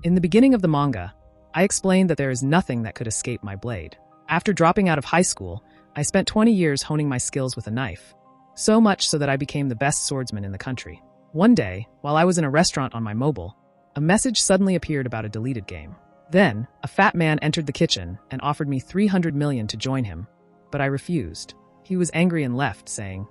In the beginning of the manga, I explained that there is nothing that could escape my blade. After dropping out of high school, I spent 20 years honing my skills with a knife. So much so that I became the best swordsman in the country. One day, while I was in a restaurant on my mobile, a message suddenly appeared about a deleted game. Then, a fat man entered the kitchen and offered me 300 million to join him, but I refused. He was angry and left, saying,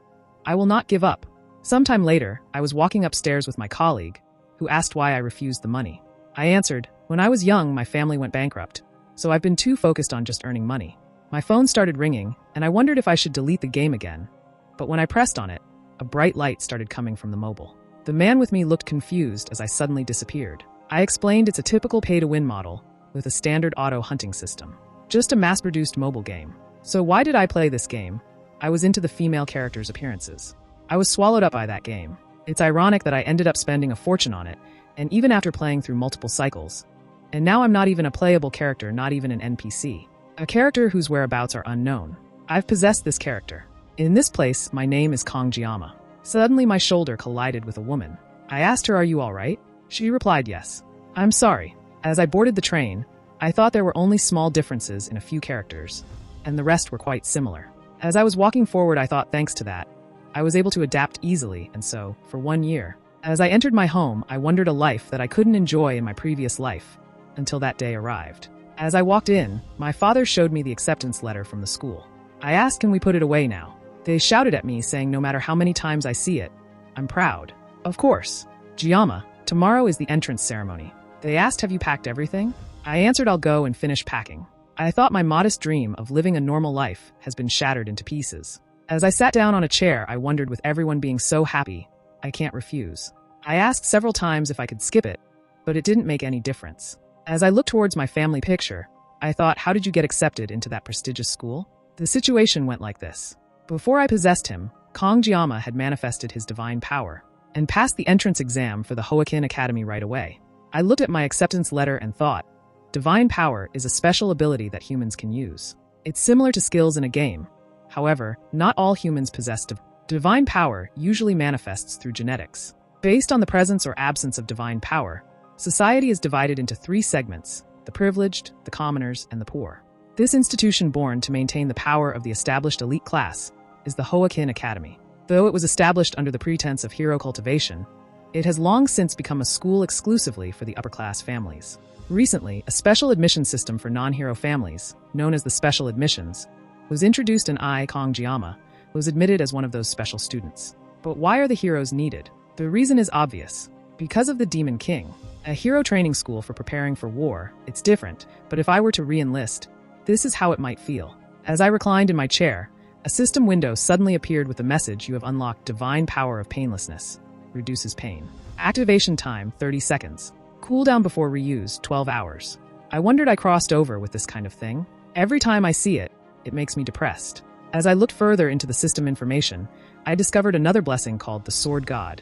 "I will not give up." Sometime later, I was walking upstairs with my colleague, who asked why I refused the money. I answered, "When I was young, my family went bankrupt, so I've been too focused on just earning money." My phone started ringing, and I wondered if I should delete the game again. But when I pressed on it, a bright light started coming from the mobile. The man with me looked confused as I suddenly disappeared. I explained it's a typical pay-to-win model with a standard auto hunting system. Just a mass-produced mobile game. So why did I play this game? I was into the female characters' appearances. I was swallowed up by that game. It's ironic that I ended up spending a fortune on it, and even after playing through multiple cycles. And now I'm not even a playable character, not even an NPC. A character whose whereabouts are unknown. I've possessed this character. In this place, my name is Kongjiyama. Suddenly my shoulder collided with a woman. I asked her, "Are you alright?" She replied, "Yes." "I'm sorry." As I boarded the train, I thought there were only small differences in a few characters, and the rest were quite similar. As I was walking forward, I thought thanks to that, I was able to adapt easily, and so, for 1 year, as I entered my home, I wondered a life that I couldn't enjoy in my previous life, until that day arrived. As I walked in, my father showed me the acceptance letter from the school. I asked, "Can we put it away now?" They shouted at me, saying no matter how many times I see it, I'm proud. Of course. "Jiyama, tomorrow is the entrance ceremony." They asked, "Have you packed everything?" I answered, "I'll go and finish packing." I thought my modest dream of living a normal life has been shattered into pieces. As I sat down on a chair, I wondered, with everyone being so happy, I can't refuse. I asked several times if I could skip it, but it didn't make any difference. As I looked towards my family picture, I thought, how did you get accepted into that prestigious school? The situation went like this. Before I possessed him, Kongjiyama had manifested his divine power and passed the entrance exam for the Hoenn Academy right away. I looked at my acceptance letter and thought, divine power is a special ability that humans can use. It's similar to skills in a game. However, not all humans possess divine power. Usually manifests through genetics. Based on the presence or absence of divine power, society is divided into 3 segments: the privileged, the commoners, and the poor. This institution, born to maintain the power of the established elite class, is the Hoenn Academy. Though it was established under the pretense of hero cultivation, it has long since become a school exclusively for the upper-class families. Recently, a special admission system for non-hero families, known as the special admissions, was introduced, and I, Kongjiyama, was admitted as one of those special students. But why are the heroes needed? The reason is obvious. Because of the Demon King. A hero training school for preparing for war, it's different, but if I were to re-enlist, this is how it might feel. As I reclined in my chair, a system window suddenly appeared with the message, "You have unlocked divine power of painlessness. Reduces pain. Activation time, 30 seconds. Cooldown before reuse, 12 hours. I wondered I crossed over with this kind of thing. Every time I see it, it makes me depressed. As I looked further into the system information, I discovered another blessing called the Sword God,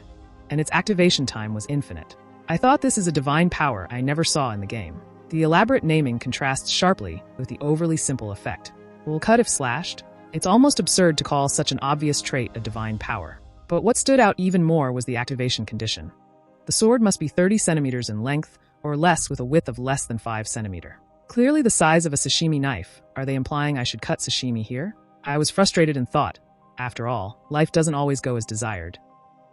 and its activation time was infinite. I thought this is a divine power I never saw in the game. The elaborate naming contrasts sharply with the overly simple effect. Will cut if slashed? It's almost absurd to call such an obvious trait a divine power. But what stood out even more was the activation condition. The sword must be 30 centimeters in length, or less, with a width of less than 5 centimeters. Clearly the size of a sashimi knife. Are they implying I should cut sashimi here? I was frustrated and thought, after all, life doesn't always go as desired.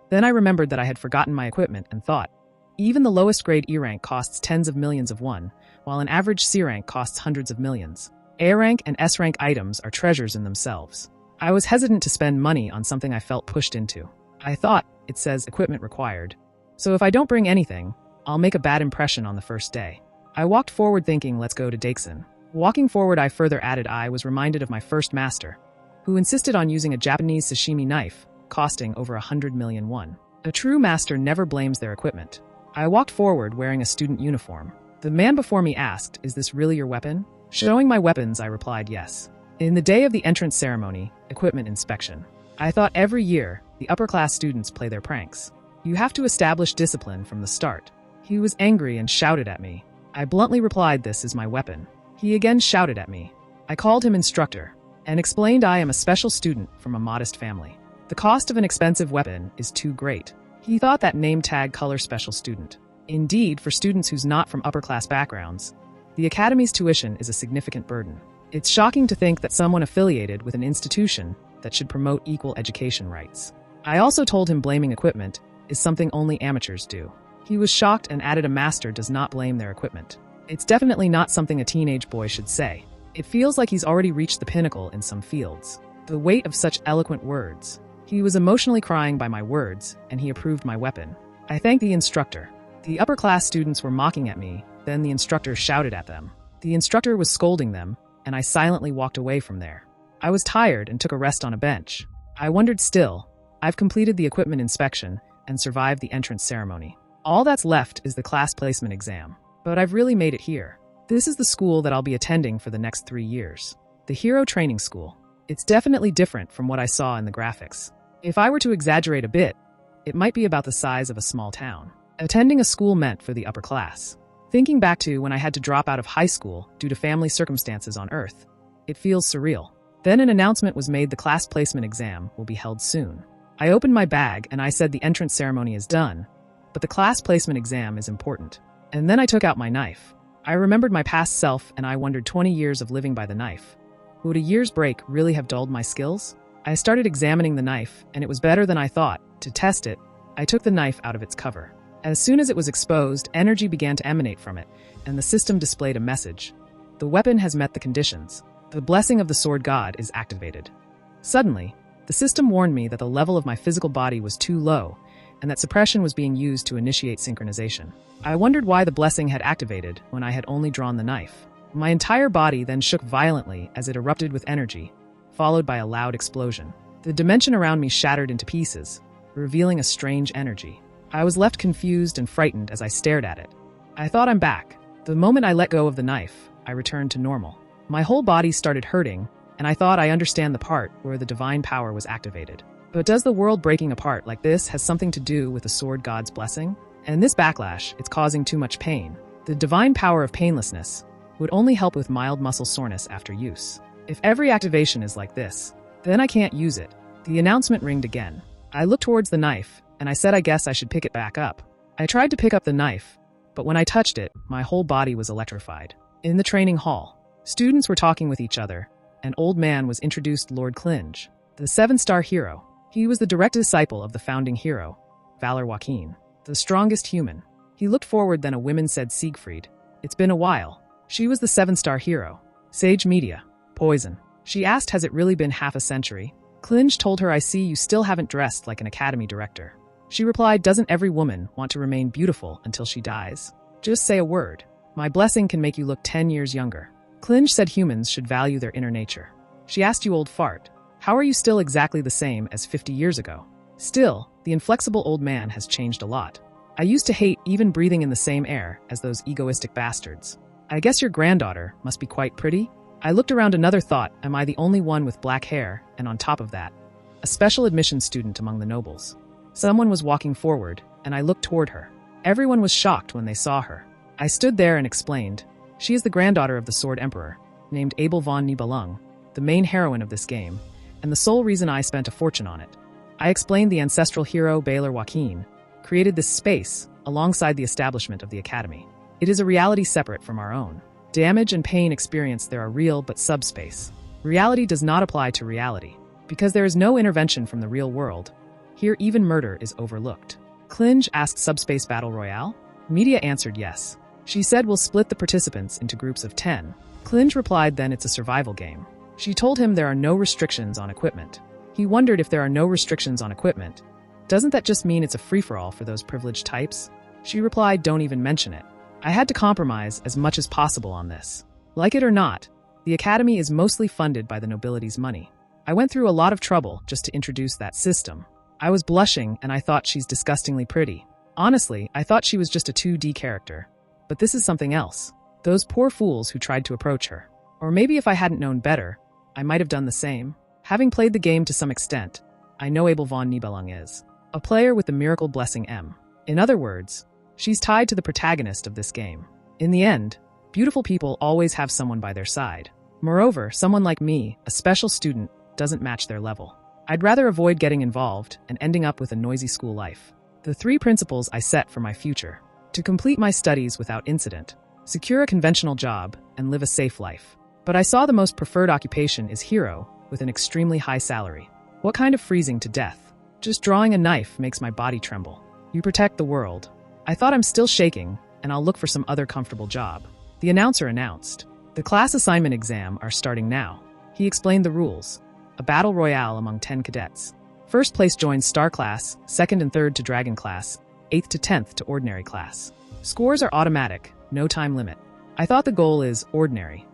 Then I remembered that I had forgotten my equipment and thought, even the lowest grade E rank costs tens of millions of won, while an average C rank costs hundreds of millions. A rank and S rank items are treasures in themselves. I was hesitant to spend money on something I felt pushed into. I thought, it says equipment required. So if I don't bring anything, I'll make a bad impression on the first day. I walked forward thinking, let's go to Daiksen. Walking forward, I further added, I was reminded of my first master, who insisted on using a Japanese sashimi knife, costing over 100 million won. A true master never blames their equipment. I walked forward wearing a student uniform. The man before me asked, "Is this really your weapon?" Showing my weapons, I replied yes. In the day of the entrance ceremony, equipment inspection. I thought every year, the upper-class students play their pranks. You have to establish discipline from the start. He was angry and shouted at me. I bluntly replied, "This is my weapon." He again shouted at me. I called him instructor and explained I am a special student from a modest family. The cost of an expensive weapon is too great. He thought that name tag color special student. Indeed, for students who's not from upper-class backgrounds, the academy's tuition is a significant burden. It's shocking to think that someone affiliated with an institution that should promote equal education rights. I also told him blaming equipment is something only amateurs do. He was shocked and added a master does not blame their equipment. It's definitely not something a teenage boy should say. It feels like he's already reached the pinnacle in some fields. The weight of such eloquent words. He was emotionally crying by my words, and he approved my weapon. I thanked the instructor. The upper-class students were mocking at me, then the instructor shouted at them. The instructor was scolding them, and I silently walked away from there. I was tired and took a rest on a bench. I wondered still. I've completed the equipment inspection and survived the entrance ceremony. All that's left is the class placement exam. But I've really made it here. This is the school that I'll be attending for the next 3 years. The Hero Training School. It's definitely different from what I saw in the graphics. If I were to exaggerate a bit, it might be about the size of a small town. Attending a school meant for the upper class. Thinking back to when I had to drop out of high school due to family circumstances on Earth, it feels surreal. Then an announcement was made the class placement exam will be held soon. I opened my bag and I said the entrance ceremony is done, but the class placement exam is important. And then I took out my knife. I remembered my past self and I wondered 20 years of living by the knife. Would a year's break really have dulled my skills? I started examining the knife and it was better than I thought. To test it, I took the knife out of its cover. As soon as it was exposed, energy began to emanate from it, and the system displayed a message. The weapon has met the conditions. The blessing of the sword god is activated. Suddenly, the system warned me that the level of my physical body was too low, and that suppression was being used to initiate synchronization. I wondered why the blessing had activated when I had only drawn the knife. My entire body then shook violently as it erupted with energy, followed by a loud explosion. The dimension around me shattered into pieces, revealing a strange energy. I was left confused and frightened as I stared at it. I thought I'm back. The moment I let go of the knife, I returned to normal. My whole body started hurting, and I thought I understand the part where the divine power was activated. But does the world breaking apart like this has something to do with the sword god's blessing? And this backlash, it's causing too much pain. The divine power of painlessness would only help with mild muscle soreness after use. If every activation is like this, then I can't use it. The announcement ringed again. I looked towards the knife, and I said I guess I should pick it back up. I tried to pick up the knife, but when I touched it, my whole body was electrified. In the training hall, students were talking with each other. An old man was introduced Lord Clinge, the 7-star hero. He was the direct disciple of the founding hero, Valor Joaquin, the strongest human. He looked forward, then a woman said Siegfried. It's been a while. She was the 7-star hero. Sage Media. Poison. She asked, has it really been half a century? Clinge told her, I see you still haven't dressed like an academy director. She replied, doesn't every woman want to remain beautiful until she dies? Just say a word. My blessing can make you look 10 years younger. Clinge said humans should value their inner nature. She asked, you old fart, how are you still exactly the same as 50 years ago? Still, the inflexible old man has changed a lot. I used to hate even breathing in the same air as those egoistic bastards. I guess your granddaughter must be quite pretty? I looked around, another thought, am I the only one with black hair, and on top of that, a special admission student among the nobles? Someone was walking forward, and I looked toward her. Everyone was shocked when they saw her. I stood there and explained, she is the granddaughter of the Sword Emperor, named Abel von Nibelung, the main heroine of this game, and the sole reason I spent a fortune on it. I explained the ancestral hero Valor Joaquin created this space alongside the establishment of the academy. It is a reality separate from our own. Damage and pain experienced there are real but subspace. Reality does not apply to reality. Because there is no intervention from the real world, here even murder is overlooked. Clinge asked, subspace battle royale? Media answered yes. She said we'll split the participants into groups of 10. Clinge replied, then it's a survival game. She told him there are no restrictions on equipment. He wondered, if there are no restrictions on equipment, doesn't that just mean it's a free-for-all for those privileged types? She replied, don't even mention it. I had to compromise as much as possible on this. Like it or not, the academy is mostly funded by the nobility's money. I went through a lot of trouble just to introduce that system. I was blushing and I thought she's disgustingly pretty. Honestly, I thought she was just a 2D character. But this is something else. Those poor fools who tried to approach her. Or maybe if I hadn't known better, I might have done the same. Having played the game to some extent, I know Abel von Nibelung is a player with the miracle blessing M. In other words, she's tied to the protagonist of this game. In the end, beautiful people always have someone by their side. Moreover, someone like me, a special student, doesn't match their level. I'd rather avoid getting involved and ending up with a noisy school life. The 3 principles I set for my future. to complete my studies without incident, secure a conventional job, and live a safe life. But I saw the most preferred occupation is hero with an extremely high salary. What kind of freezing to death? Just drawing a knife makes my body tremble. You protect the world. I thought I'm still shaking, and I'll look for some other comfortable job. The announcer announced, "The class assignment exam are starting now." He explained the rules. A battle royale among 10 cadets. First place joins Star Class, second and third to Dragon Class, 8th to 10th to Ordinary Class. Scores are automatic, no time limit. I thought the goal is ordinary.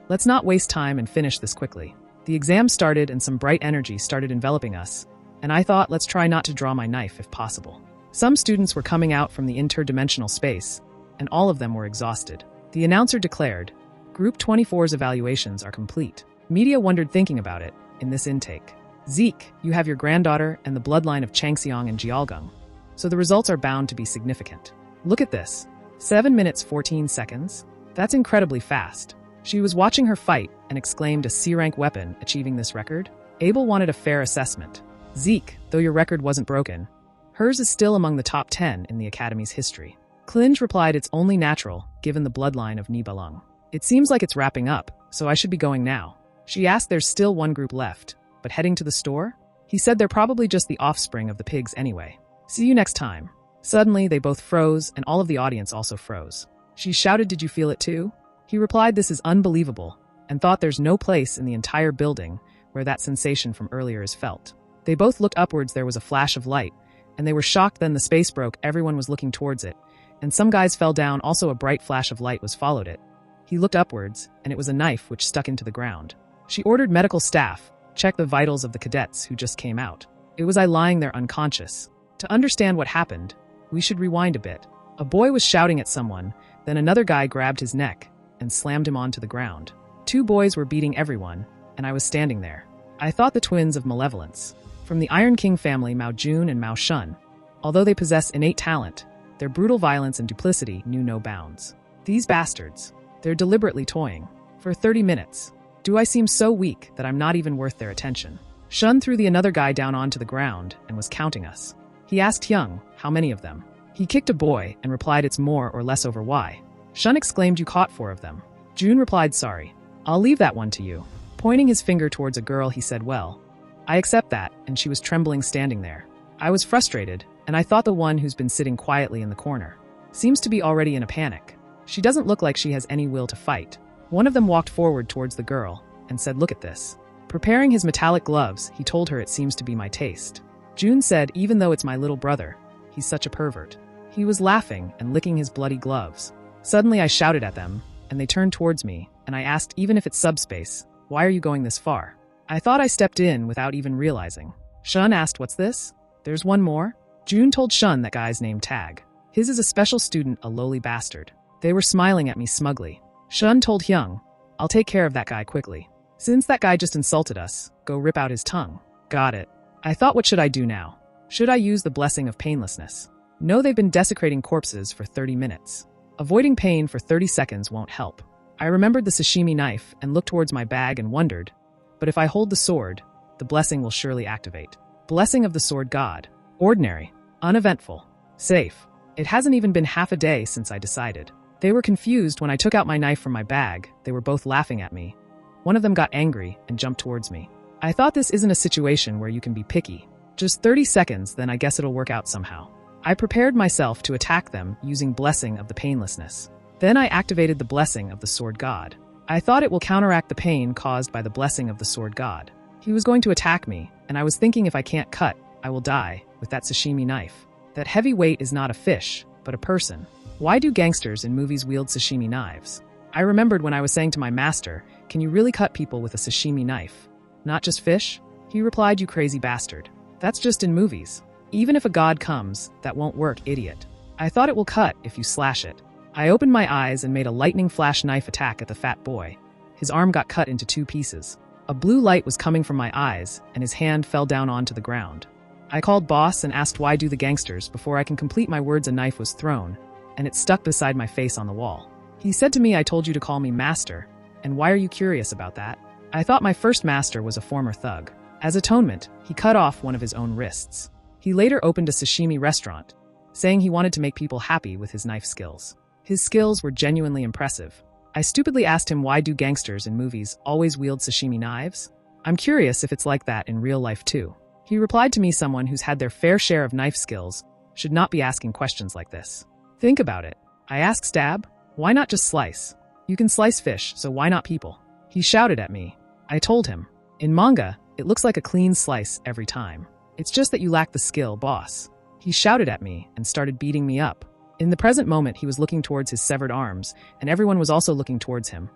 Let's not waste time and finish this quickly. The exam started and some bright energy started enveloping us, and I thought let's try not to draw my knife if possible. Some students were coming out from the interdimensional space, and all of them were exhausted. The announcer declared, Group 24's evaluations are complete. Media wondered thinking about it in this intake. Zeke, you have your granddaughter and the bloodline of Changseong and Jialgung, so the results are bound to be significant. Look at this. 7 minutes 14 seconds? That's incredibly fast. She was watching her fight and exclaimed a C-rank weapon achieving this record. Abel wanted a fair assessment. Zeke, though your record wasn't broken, hers is still among the top 10 in the Academy's history. Klinge replied it's only natural, given the bloodline of Nibelung. It seems like it's wrapping up, so I should be going now. She asked there's still one group left, but heading to the store? He said they're probably just the offspring of the pigs anyway. See you next time. Suddenly, they both froze, and all of the audience also froze. She shouted, did you feel it too? He replied this is unbelievable, and thought there's no place in the entire building where that sensation from earlier is felt. They both looked upwards, there was a flash of light, and they were shocked then the space broke, everyone was looking towards it, and some guys fell down, also a bright flash of light was followed it. He looked upwards, and it was a knife which stuck into the ground. She ordered medical staff, check the vitals of the cadets who just came out. It was I lying there unconscious. To understand what happened, we should rewind a bit. A boy was shouting at someone, then another guy grabbed his neck and slammed him onto the ground. 2 boys were beating everyone, and I was standing there. I thought the twins of malevolence. From the Iron King family, Mao Jun and Mao Shun. Although they possess innate talent, their brutal violence and duplicity knew no bounds. These bastards, they're deliberately toying. For 30 minutes. Do I seem so weak that I'm not even worth their attention? Shun threw the another guy down onto the ground and was counting us. He asked Hyung, how many of them? He kicked a boy and replied it's more or less over why. Shun exclaimed you caught 4 of them. Jun replied sorry. I'll leave that one to you. Pointing his finger towards a girl he said well, I accept that, and she was trembling standing there. I was frustrated, and I thought the one who's been sitting quietly in the corner seems to be already in a panic. She doesn't look like she has any will to fight. One of them walked forward towards the girl and said look at this. Preparing his metallic gloves, he told her it seems to be my taste. Jun said even though it's my little brother, he's such a pervert. He was laughing and licking his bloody gloves. Suddenly I shouted at them, and they turned towards me, and I asked even if it's subspace, why are you going this far? I thought I stepped in without even realizing. Shun asked what's this? There's one more? Jun told Shun that guy's name Tag. His is a special student, a lowly bastard. They were smiling at me smugly. Shun told Hyung, I'll take care of that guy quickly. Since that guy just insulted us, go rip out his tongue. Got it. I thought what should I do now? Should I use the blessing of painlessness? No, they've been desecrating corpses for 30 minutes. Avoiding pain for 30 seconds won't help. I remembered the sashimi knife and looked towards my bag and wondered, but if I hold the sword, the blessing will surely activate. Blessing of the sword god. Ordinary. Uneventful. Safe. It hasn't even been half a day since I decided. They were confused when I took out my knife from my bag. They were both laughing at me. One of them got angry and jumped towards me. I thought this isn't a situation where you can be picky. Just 30 seconds, then I guess it'll work out somehow. I prepared myself to attack them using Blessing of the Painlessness. Then I activated the Blessing of the Sword God. I thought it will counteract the pain caused by the Blessing of the Sword God. He was going to attack me, and I was thinking if I can't cut, I will die with that sashimi knife. That heavy weight is not a fish, but a person. Why do gangsters in movies wield sashimi knives? I remembered when I was saying to my master, can you really cut people with a sashimi knife? Not just fish? He replied, you crazy bastard. That's just in movies. Even if a god comes, that won't work, idiot. I thought it will cut if you slash it. I opened my eyes and made a lightning flash knife attack at the fat boy. His arm got cut into 2 pieces. A blue light was coming from my eyes, and his hand fell down onto the ground. I called boss and asked why do the gangsters. Before I can complete my words, a knife was thrown, and it stuck beside my face on the wall. He said to me, I told you to call me master, and why are you curious about that? I thought my first master was a former thug. As atonement, he cut off one of his own wrists. He later opened a sashimi restaurant, saying he wanted to make people happy with his knife skills. His skills were genuinely impressive. I stupidly asked him, why do gangsters in movies always wield sashimi knives? I'm curious if it's like that in real life too. He replied to me, someone who's had their fair share of knife skills should not be asking questions like this. Think about it. I asked, stab? Why not just slice? You can slice fish, so why not people? He shouted at me. I told him, in manga, it looks like a clean slice every time. It's just that you lack the skill, boss. He shouted at me and started beating me up. In the present moment, he was looking towards his severed arms, and everyone was also looking towards him.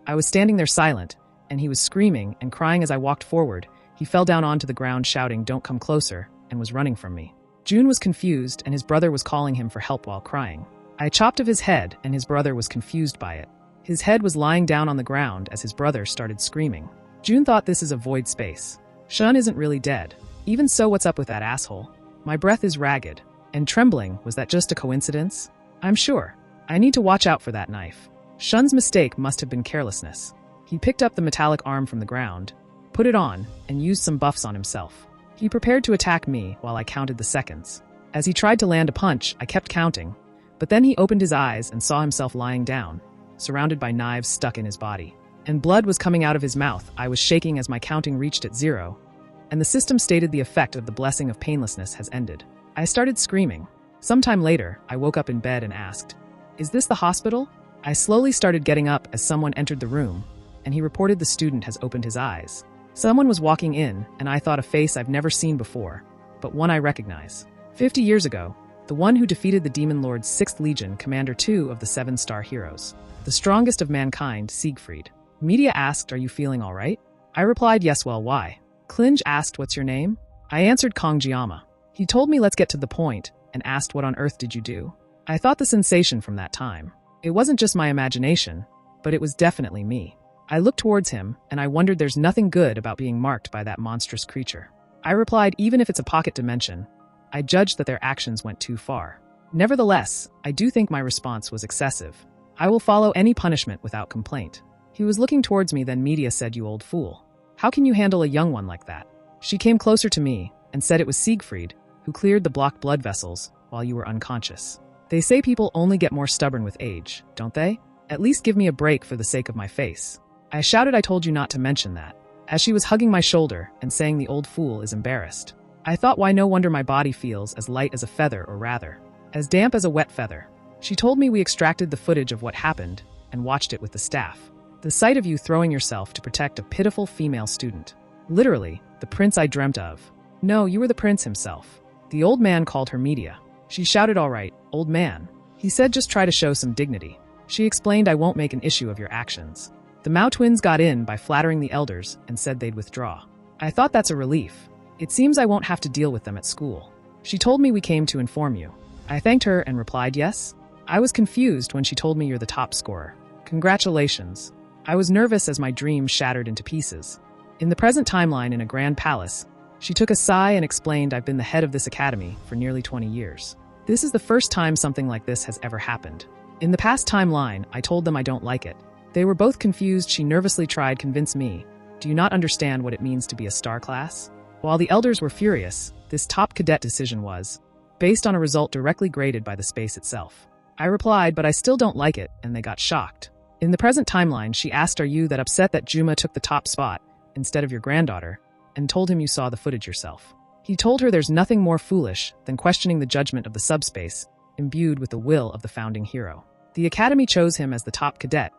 I was standing there silent, and he was screaming and crying as I walked forward. He fell down onto the ground shouting, "Don't come closer," and was running from me. Jun was confused, and his brother was calling him for help while crying. I chopped off his head, and his brother was confused by it. His head was lying down on the ground as his brother started screaming. Jun thought, this is a void space. Shun isn't really dead. Even so, what's up with that asshole? My breath is ragged and trembling. Was that just a coincidence? I'm sure. I need to watch out for that knife. Shun's mistake must have been carelessness. He picked up the metallic arm from the ground, put it on, and used some buffs on himself. He prepared to attack me while I counted the seconds. As he tried to land a punch, I kept counting, but then he opened his eyes and saw himself lying down, surrounded by knives stuck in his body. And blood was coming out of his mouth. I was shaking as my counting reached at 0, and the system stated the effect of the blessing of painlessness has ended. I started screaming. Sometime later, I woke up in bed and asked, "Is this the hospital?" I slowly started getting up as someone entered the room, and he reported the student has opened his eyes. Someone was walking in, and I thought a face I've never seen before, but one I recognize. 50 years ago, the one who defeated the Demon Lord's 6th Legion, Commander 2 of the 7-star heroes. The strongest of mankind, Siegfried. Media asked, "Are you feeling all right?" I replied, "Yes, well, why?" Klinge asked, "What's your name?" I answered, Kongjiyama. He told me, "Let's get to the point," and asked, "What on earth did you do?" I thought the sensation from that time. It wasn't just my imagination, but it was definitely me. I looked towards him, and I wondered, there's nothing good about being marked by that monstrous creature. I replied, even if it's a pocket dimension, I judged that their actions went too far. Nevertheless, I do think my response was excessive. I will follow any punishment without complaint. He was looking towards me, then Media said, "You old fool. How can you handle a young one like that?" She came closer to me and said it was Siegfried who cleared the blocked blood vessels while you were unconscious. They say people only get more stubborn with age, don't they? At least give me a break for the sake of my face. I shouted, "I told you not to mention that," as she was hugging my shoulder and saying the old fool is embarrassed. I thought, why, no wonder my body feels as light as a feather, or rather, as damp as a wet feather. She told me we extracted the footage of what happened and watched it with the staff. The sight of you throwing yourself to protect a pitiful female student. Literally, the prince I dreamt of. No, you were the prince himself. The old man called her Media. She shouted, "All right, old man." He said, "Just try to show some dignity." She explained, "I won't make an issue of your actions." The Mao twins got in by flattering the elders and said they'd withdraw. I thought, that's a relief. It seems I won't have to deal with them at school. She told me, "We came to inform you." I thanked her and replied, "Yes." I was confused when she told me, "You're the top scorer. Congratulations." I was nervous as my dream shattered into pieces. In the present timeline in a grand palace, she took a sigh and explained, "I've been the head of this academy for nearly 20 years. This is the first time something like this has ever happened. In the past timeline, I told them I don't like it. They were both confused. She nervously tried to convince me, "Do you not understand what it means to be a star class?" While the elders were furious, this top cadet decision was based on a result directly graded by the space itself. I replied, "But I still don't like it," and they got shocked. In the present timeline, she asked, "Are you that upset that Juma took the top spot instead of your granddaughter?" and told him, "You saw the footage yourself." He told her there's nothing more foolish than questioning the judgment of the subspace, imbued with the will of the founding hero. The academy chose him as the top cadet,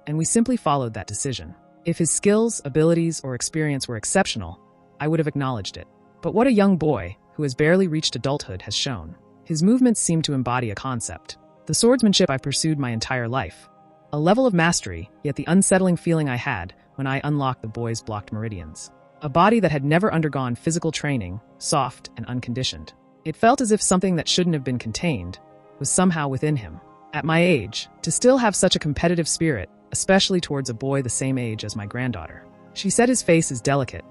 and we simply followed that decision. If his skills, abilities, or experience were exceptional, I would have acknowledged it. But what a young boy, who has barely reached adulthood, has shown. His movements seem to embody a concept. The swordsmanship I pursued my entire life. A level of mastery, yet the unsettling feeling I had when I unlocked the boy's blocked meridians. A body that had never undergone physical training, soft and unconditioned. It felt as if something that shouldn't have been contained was somehow within him. At my age, to still have such a competitive spirit, especially towards a boy the same age as my granddaughter. She said his face is delicate,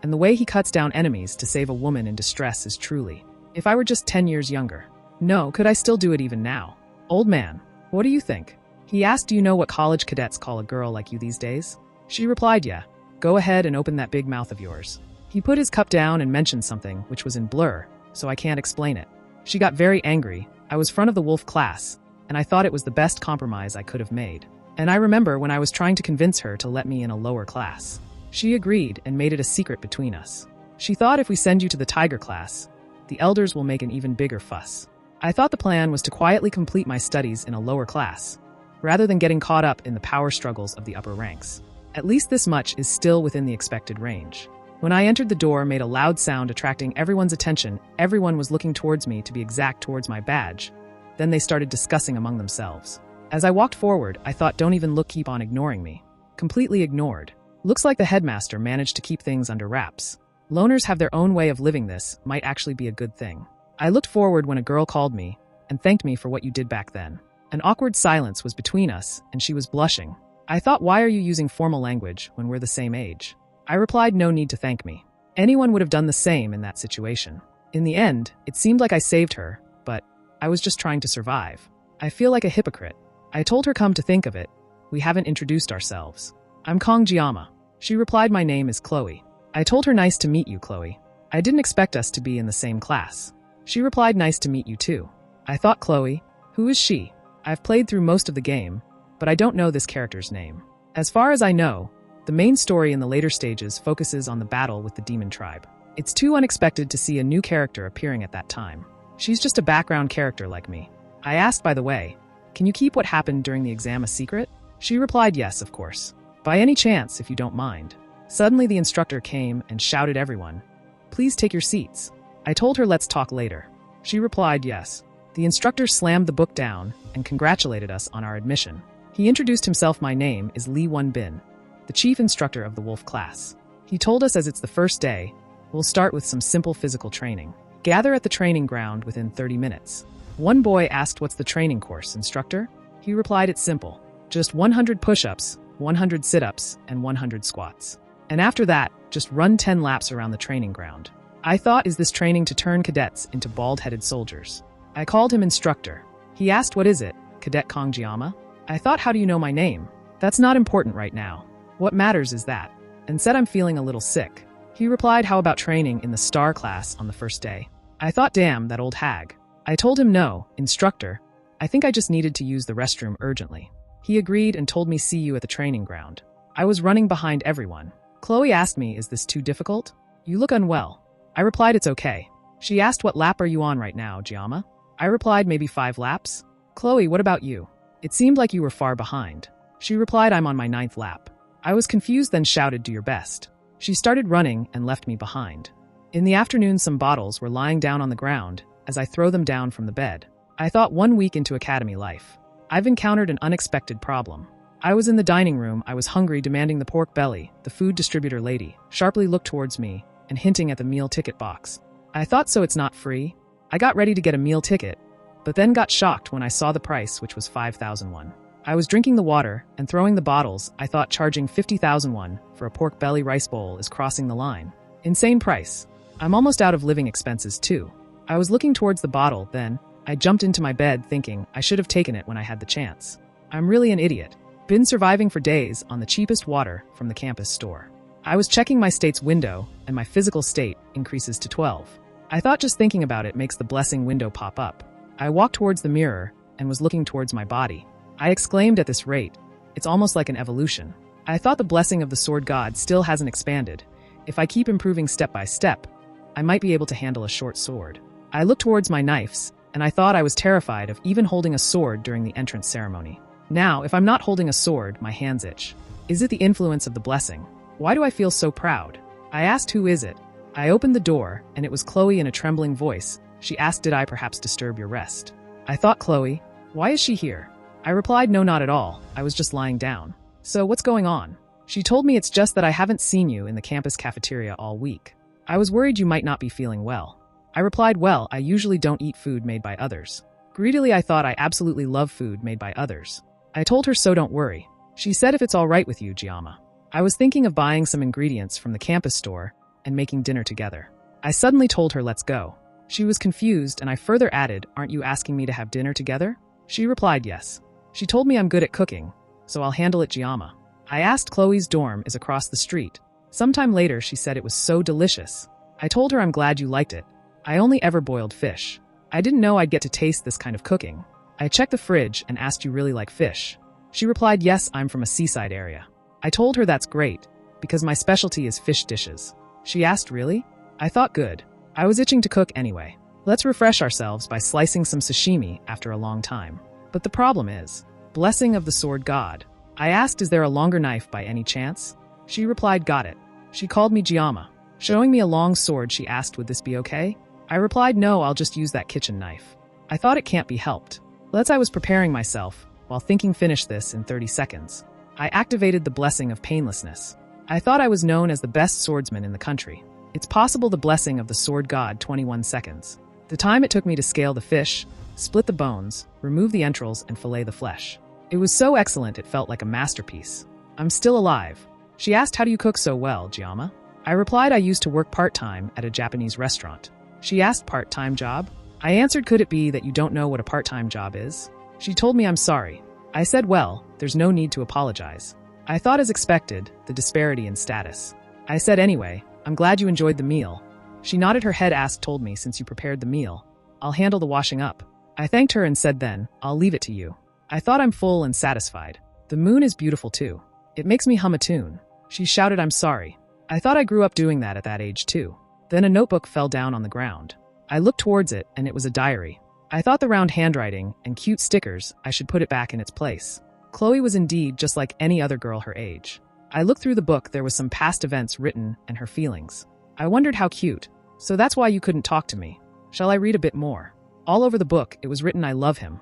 and the way he cuts down enemies to save a woman in distress is truly. If I were just 10 years younger. No, could I still do it even now? Old man, what do you think? He asked, "Do you know what college cadets call a girl like you these days?" She replied, "Yeah. Go ahead and open that big mouth of yours." He put his cup down and mentioned something which was in blur, so I can't explain it. She got very angry. I was front of the wolf class, and I thought it was the best compromise I could have made. And I remember when I was trying to convince her to let me in a lower class. She agreed and made it a secret between us. She thought if we send you to the tiger class, the elders will make an even bigger fuss. I thought the plan was to quietly complete my studies in a lower class, rather than getting caught up in the power struggles of the upper ranks. At least this much is still within the expected range. When I entered the door made a loud sound attracting everyone's attention. Everyone was looking towards me, to be exact towards my badge. Then they started discussing among themselves. As I walked forward, I thought, don't even look, keep on ignoring me. Completely ignored. Looks like the headmaster managed to keep things under wraps. Loners have their own way of living. This might actually be a good thing. I looked forward when a girl called me and thanked me for what you did back then. An awkward silence was between us, and she was blushing. I thought, why are you using formal language when we're the same age? I replied, no need to thank me. Anyone would have done the same in that situation. In the end, it seemed like I saved her, but I was just trying to survive. I feel like a hypocrite. I told her, come to think of it, we haven't introduced ourselves. I'm Kongjiyama. She replied, my name is Chloe. I told her, nice to meet you, Chloe. I didn't expect us to be in the same class. She replied, nice to meet you too. I thought, Chloe, who is she? I've played through most of the game, but I don't know this character's name. As far as I know, the main story in the later stages focuses on the battle with the demon tribe. It's too unexpected to see a new character appearing at that time. She's just a background character like me. I asked, by the way, can you keep what happened during the exam a secret? She replied, yes, of course. By any chance, if you don't mind. Suddenly the instructor came and shouted, everyone, please take your seats. I told her, let's talk later. She replied, yes. The instructor slammed the book down and congratulated us on our admission. He introduced himself. My name is Lee Won-bin, the chief instructor of the wolf class. He told us, as it's the first day, we'll start with some simple physical training. Gather at the training ground within 30 minutes. One boy asked, what's the training course, instructor? He replied, it's simple. Just 100 push-ups, 100 sit-ups, and 100 squats. And after that, just run 10 laps around the training ground. I thought, is this training to turn cadets into bald-headed soldiers? I called him instructor. He asked, what is it, Cadet Kongjiyama? I thought, how do you know my name? That's not important right now. What matters is that. And said, I'm feeling a little sick. He replied, how about training in the star class on the first day? I thought, damn, that old hag. I told him, no, instructor. I think I just needed to use the restroom urgently. He agreed and told me, see you at the training ground. I was running behind everyone. Chloe asked me, is this too difficult? You look unwell. I replied, it's okay. She asked, what lap are you on right now, Jiyama? I replied, maybe 5 laps. Chloe, what about you? It seemed like you were far behind. She replied, I'm on my 9th lap. I was confused, then shouted, do your best. She started running and left me behind. In the afternoon, some bottles were lying down on the ground as I throw them down from the bed. I thought, 1 week into academy life, I've encountered an unexpected problem. I was in the dining room. I was hungry, demanding the pork belly. The food distributor lady sharply looked towards me and hinting at the meal ticket box. I thought, so it's not free? I got ready to get a meal ticket, but then got shocked when I saw the price, which was 5,000 won. I was drinking the water and throwing the bottles. I thought charging 50,000 won for a pork belly rice bowl is crossing the line. Insane price. I'm almost out of living expenses too. I was looking towards the bottle, then I jumped into my bed thinking I should have taken it when I had the chance. I'm really an idiot. Been surviving for days on the cheapest water from the campus store. I was checking my state's window and my physical state increases to 12. I thought just thinking about it makes the blessing window pop up. I walked towards the mirror and was looking towards my body. I exclaimed, at this rate, it's almost like an evolution. I thought the blessing of the sword god still hasn't expanded. If I keep improving step by step, I might be able to handle a short sword. I looked towards my knives, and I thought I was terrified of even holding a sword during the entrance ceremony. Now, if I'm not holding a sword, my hands itch. Is it the influence of the blessing? Why do I feel so proud? I asked, who is it? I opened the door, and it was Chloe in a trembling voice. She asked, did I perhaps disturb your rest? I thought, Chloe, why is she here? I replied, no, not at all. I was just lying down. So what's going on? She told me, it's just that I haven't seen you in the campus cafeteria all week. I was worried you might not be feeling well. I replied, well, I usually don't eat food made by others. Greedily, I thought I absolutely love food made by others. I told her, so don't worry. She said, if it's all right with you, Jiyama. I was thinking of buying some ingredients from the campus store and making dinner together. I suddenly told her, let's go. She was confused, and I further added, aren't you asking me to have dinner together? She replied, yes. She told me I'm good at cooking, so I'll handle it, Jiyama. I asked, Chloe's dorm is across the street. Sometime later, she said it was so delicious. I told her, I'm glad you liked it. I only ever boiled fish. I didn't know I'd get to taste this kind of cooking. I checked the fridge and asked you really like fish. She replied, yes, I'm from a seaside area. I told her that's great, because my specialty is fish dishes. She asked, really? I thought good. I was itching to cook anyway. Let's refresh ourselves by slicing some sashimi after a long time. But the problem is, blessing of the sword god. I asked, is there a longer knife by any chance? She replied, got it. She called me Giamma. Showing me a long sword, she asked, would this be okay? I replied, no, I'll just use that kitchen knife. I thought it can't be helped. I was preparing myself, while thinking finish this in 30 seconds. I activated the blessing of painlessness. I thought I was known as the best swordsman in the country. It's possible the blessing of the sword god 21 seconds. The time it took me to scale the fish, split the bones, remove the entrails, and fillet the flesh. It was so excellent it felt like a masterpiece. I'm still alive. She asked, how do you cook so well, Giamma? I replied, I used to work part-time at a Japanese restaurant. She asked, part-time job? I answered, could it be that you don't know what a part-time job is? She told me I'm sorry. I said, well, there's no need to apologize. I thought, as expected, the disparity in status. I said, anyway, I'm glad you enjoyed the meal. She nodded her head, told me, since you prepared the meal, I'll handle the washing up. I thanked her and said, then, I'll leave it to you. I thought, I'm full and satisfied. The moon is beautiful too. It makes me hum a tune. She shouted, I'm sorry. I thought I grew up doing that at that age too. Then a notebook fell down on the ground. I looked towards it, and it was a diary. I thought the round handwriting and cute stickers, I should put it back in its place. Chloe was indeed just like any other girl her age. I looked through the book, there was some past events written and her feelings. I wondered how cute. So that's why you couldn't talk to me. Shall I read a bit more? All over the book, it was written, I love him.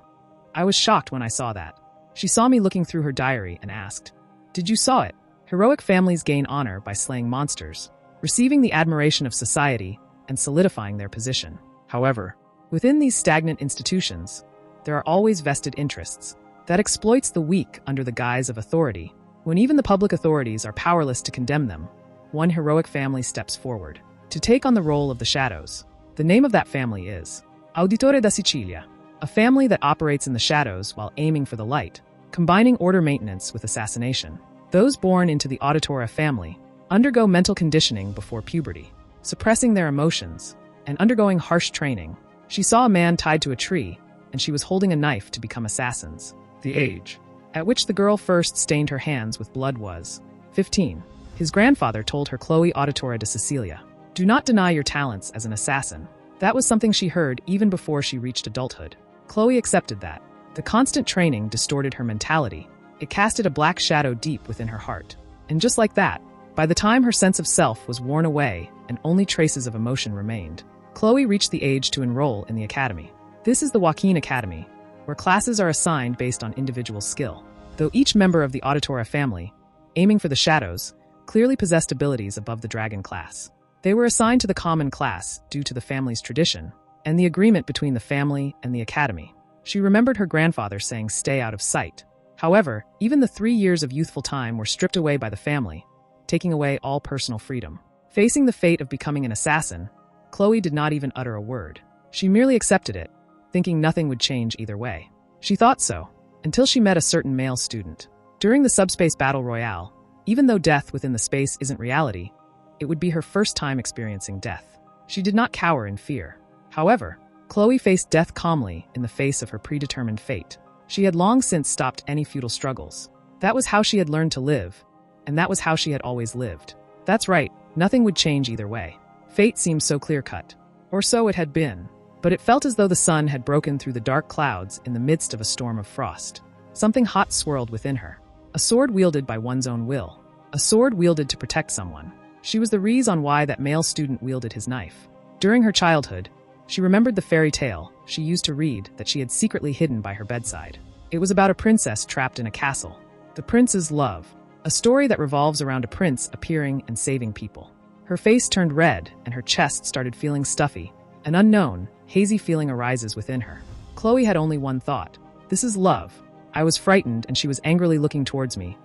I was shocked when I saw that. She saw me looking through her diary and asked, did you saw it? Heroic families gain honor by slaying monsters, receiving the admiration of society, and solidifying their position. However, within these stagnant institutions, there are always vested interests that exploits the weak under the guise of authority. When even the public authorities are powerless to condemn them, one heroic family steps forward to take on the role of the shadows. The name of that family is Auditore da Sicilia, a family that operates in the shadows while aiming for the light, combining order maintenance with assassination. Those born into the Auditora family undergo mental conditioning before puberty, suppressing their emotions, and undergoing harsh training. She saw a man tied to a tree, and she was holding a knife to become assassins. The age at which the girl first stained her hands with blood was 15. His grandfather told her, Chloe Auditora de Sicilia, do not deny your talents as an assassin. That was something she heard even before she reached adulthood. Chloe accepted that. The constant training distorted her mentality. It casted a black shadow deep within her heart. And just like that, by the time her sense of self was worn away and only traces of emotion remained, Chloe reached the age to enroll in the academy. This is the Joaquin Academy, where classes are assigned based on individual skill. Though each member of the Auditora family, aiming for the shadows, clearly possessed abilities above the dragon class. They were assigned to the common class due to the family's tradition and the agreement between the family and the academy. She remembered her grandfather saying, stay out of sight. However, even the 3 years of youthful time were stripped away by the family, taking away all personal freedom. Facing the fate of becoming an assassin, Chloe did not even utter a word. She merely accepted it, thinking nothing would change either way. She thought so, until she met a certain male student. During the subspace battle royale, even though death within the space isn't reality, it would be her first time experiencing death. She did not cower in fear. However, Chloe faced death calmly in the face of her predetermined fate. She had long since stopped any futile struggles. That was how she had learned to live, and that was how she had always lived. That's right, nothing would change either way. Fate seemed so clear-cut. Or so it had been. But it felt as though the sun had broken through the dark clouds in the midst of a storm of frost. Something hot swirled within her. A sword wielded by one's own will. A sword wielded to protect someone. She was the reason why that male student wielded his knife. During her childhood, she remembered the fairy tale she used to read that she had secretly hidden by her bedside. It was about a princess trapped in a castle. The Prince's Love. A story that revolves around a prince appearing and saving people. Her face turned red and her chest started feeling stuffy. An unknown, hazy feeling arises within her. Chloe had only one thought. This is love. I was frightened and she was angrily looking towards me.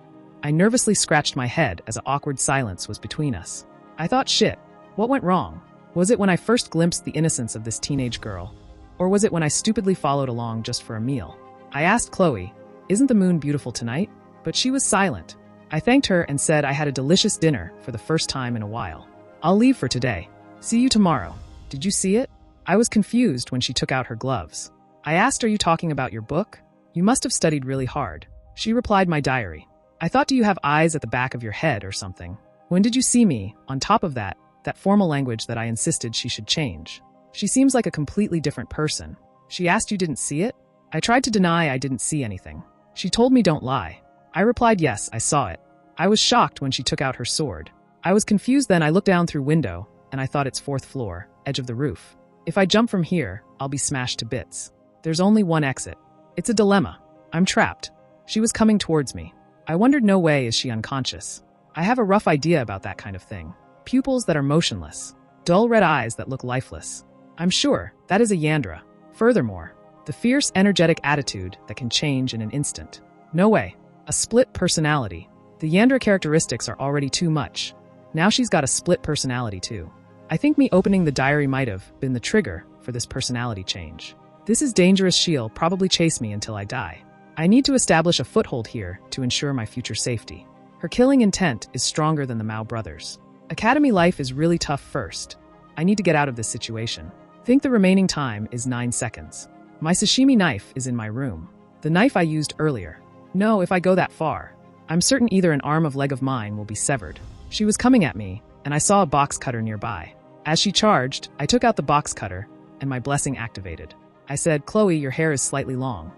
I nervously scratched my head as an awkward silence was between us. I thought, shit, what went wrong? Was it when I first glimpsed the innocence of this teenage girl? Or was it when I stupidly followed along just for a meal? I asked Chloe, isn't the moon beautiful tonight? But she was silent. I thanked her and said I had a delicious dinner for the first time in a while. I'll leave for today. See you tomorrow. Did you see it? I was confused when she took out her gloves. I asked, "Are you talking about your book? You must have studied really hard." She replied, "My diary." I thought, "Do you have eyes at the back of your head or something? When did you see me?" On top of that formal language that I insisted she should change. She seems like a completely different person. She asked, "You didn't see it?" I tried to deny I didn't see anything. She told me don't lie. I replied, "Yes, I saw it." I was shocked when she took out her sword. I was confused then. I looked down through window, and I thought it's 4th floor, edge of the roof. If I jump from here, I'll be smashed to bits. There's only one exit. It's a dilemma. I'm trapped. She was coming towards me. I wondered, no way is she unconscious. I have a rough idea about that kind of thing. Pupils that are motionless. Dull red eyes that look lifeless. I'm sure that is a Yandra. Furthermore, the fierce, energetic attitude that can change in an instant. No way. A split personality. The Yandra characteristics are already too much. Now she's got a split personality too. I think me opening the diary might have been the trigger for this personality change. This is dangerous. She'll probably chase me until I die. I need to establish a foothold here to ensure my future safety. Her killing intent is stronger than the Mao brothers. Academy life is really tough first. I need to get out of this situation. Think the remaining time is 9 seconds. My sashimi knife is in my room. The knife I used earlier. No, if I go that far, I'm certain either an arm or leg of mine will be severed. She was coming at me, and I saw a box cutter nearby. As she charged, I took out the box cutter, and my blessing activated. I said, "Chloe, your hair is slightly long."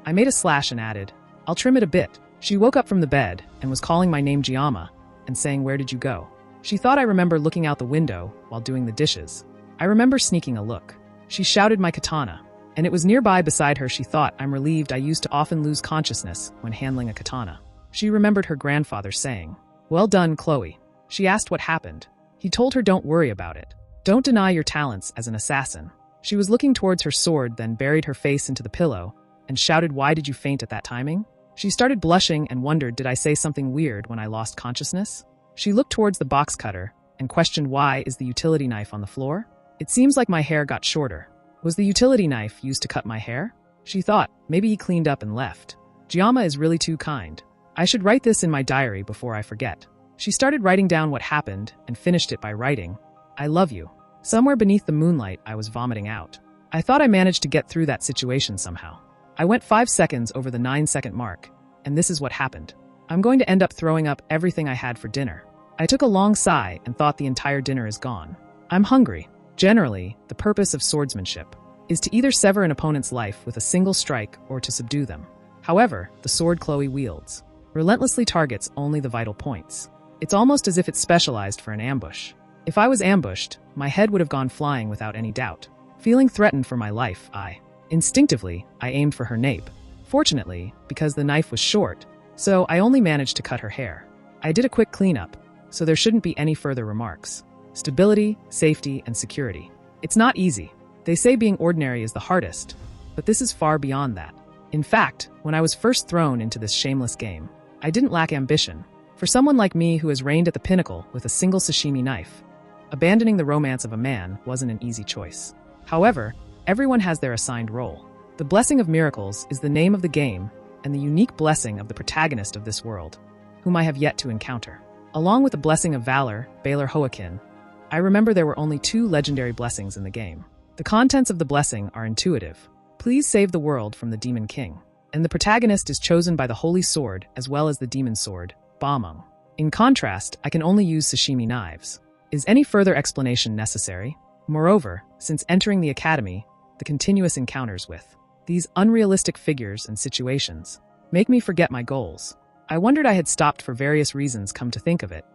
I made a slash and added, "I'll trim it a bit." She woke up from the bed and was calling my name Giamma and saying, "Where did you go?" She thought I remember looking out the window while doing the dishes. I remember sneaking a look. She shouted my katana, and it was nearby beside her. She thought I'm relieved I used to often lose consciousness when handling a katana. She remembered her grandfather saying, "Well done, Chloe." She asked what happened. He told her, "Don't worry about it. Don't deny your talents as an assassin." She was looking towards her sword, then buried her face into the pillow and shouted, "Why did you faint at that timing?" She started blushing and wondered, did I say something weird when I lost consciousness? She looked towards the box cutter and questioned, why is the utility knife on the floor? It seems like my hair got shorter. Was the utility knife used to cut my hair? She thought, maybe he cleaned up and left. Giamma is really too kind. I should write this in my diary before I forget. She started writing down what happened and finished it by writing, "I love you." Somewhere beneath the moonlight, I was vomiting out. I thought I managed to get through that situation somehow. I went 5 seconds over the 9-second mark, and this is what happened. I'm going to end up throwing up everything I had for dinner. I took a long sigh and thought the entire dinner is gone. I'm hungry. Generally, the purpose of swordsmanship is to either sever an opponent's life with a single strike or to subdue them. However, the sword Chloe wields relentlessly targets only the vital points. It's almost as if it's specialized for an ambush. If I was ambushed, my head would have gone flying without any doubt. Feeling threatened for my life, instinctively, I aimed for her nape. Fortunately, because the knife was short, so I only managed to cut her hair. I did a quick cleanup, so there shouldn't be any further remarks. Stability, safety, and security. It's not easy. They say being ordinary is the hardest, but this is far beyond that. In fact, when I was first thrown into this shameless game, I didn't lack ambition. For someone like me who has reigned at the pinnacle with a single sashimi knife, abandoning the romance of a man wasn't an easy choice. However, everyone has their assigned role. The blessing of miracles is the name of the game and the unique blessing of the protagonist of this world, whom I have yet to encounter. Along with the blessing of valor, Baylor Hoakin, I remember there were only 2 legendary blessings in the game. The contents of the blessing are intuitive. Please save the world from the Demon King. And the protagonist is chosen by the Holy Sword as well as the Demon Sword, Bamung. In contrast, I can only use sashimi knives. Is any further explanation necessary? Moreover, since entering the academy, the continuous encounters with these unrealistic figures and situations make me forget my goals. I wondered I had stopped for various reasons. Come to think of it,